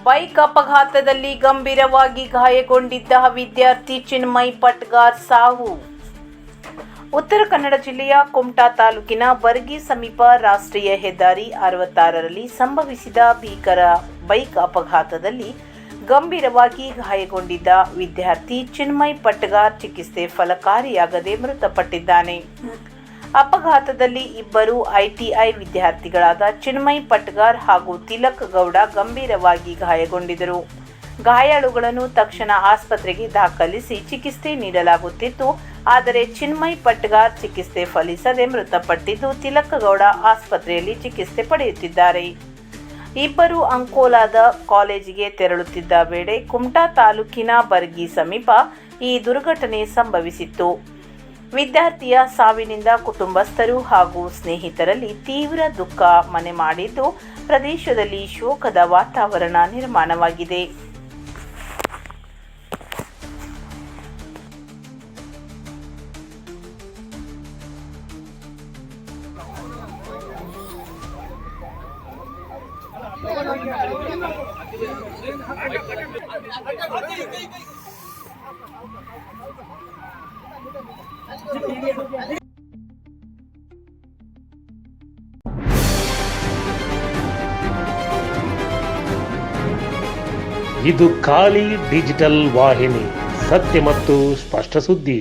Bike ಅಪಘಾತದಲ್ಲಿ ಗಂಭೀರವಾಗಿ ಗಾಯಗೊಂಡಿದ್ದ ವಿದ್ಯಾರ್ಥಿ ಚಿನ್ಮಯ್ ಪಟ್ಗಾರ್ ಸಾವು. ಉತ್ತರ ಕನ್ನಡ ಜಿಲ್ಲೆಯ ಕುಮಟಾ ತಾಲೂಕಿನ ಬರ್ಗಿ ಸಮೀಪ ರಾಷ್ಟ್ರೀಯ ಹೆದ್ದಾರಿ 66ರಲ್ಲಿ ಸಂಭವಿಸಿದ ಭೀಕರ ಬೈಕ್ ಅಪಘಾತದಲ್ಲಿ ಗಂಭೀರವಾಗಿ ಗಾಯಗೊಂಡಿದ್ದ ವಿದ್ಯಾರ್ಥಿ ಚಿನ್ಮಯ್ ಪಟ್ಗಾರ್ ಚಿಕಿತ್ಸೆ ಫಲಕಾರಿಯಾಗದೆ ಮೃತಪಟ್ಟಿದ್ದಾನೆ. ಅಪಘಾತದಲ್ಲಿ ಇಬ್ಬರು ಐಟಿಐ ವಿದ್ಯಾರ್ಥಿಗಳಾದ ಚಿನ್ಮಯ್ ಪಟ್ಗಾರ್ ಹಾಗೂ ತಿಲಕ್ ಗೌಡ ಗಂಭೀರವಾಗಿ ಗಾಯಗೊಂಡಿದ್ದರು. ಗಾಯಾಳುಗಳನ್ನು ತಕ್ಷಣ ಆಸ್ಪತ್ರೆಗೆ ದಾಖಲಿಸಿ ಚಿಕಿತ್ಸೆ ನೀಡಲಾಗುತ್ತಿತ್ತು. ಆದರೆ ಚಿನ್ಮಯ್ ಪಟ್ಗಾರ್ ಚಿಕಿತ್ಸೆ ಫಲಿಸದೆ ಮೃತಪಟ್ಟಿದ್ದು, ತಿಲಕ್ ಗೌಡ ಆಸ್ಪತ್ರೆಯಲ್ಲಿ ಚಿಕಿತ್ಸೆ ಪಡೆಯುತ್ತಿದ್ದಾರೆ. ಇಬ್ಬರು ಅಂಕೋಲಾದ ಕಾಲೇಜಿಗೆ ತೆರಳುತ್ತಿದ್ದ ವೇಳೆ ಕುಮಟಾ ತಾಲೂಕಿನ ಬರ್ಗಿ ಸಮೀಪ ಈ ದುರ್ಘಟನೆ ಸಂಭವಿಸಿತ್ತು. ವಿದ್ಯಾರ್ಥಿಯ ಸಾವಿನಿಂದ ಕುಟುಂಬಸ್ಥರು ಹಾಗೂ ಸ್ನೇಹಿತರಲ್ಲಿ ತೀವ್ರ ದುಃಖ ಮನೆ ಮಾಡಿದ್ದು, ಪ್ರದೇಶದಲ್ಲಿ ಶೋಕದ ವಾತಾವರಣ ನಿರ್ಮಾಣವಾಗಿದೆ. ಇದು ಖಾಲಿ ಡಿಜಿಟಲ್ ವಾಹಿನಿ, ಸತ್ಯ ಮತ್ತು ಸ್ಪಷ್ಟ ಸುದ್ದಿ.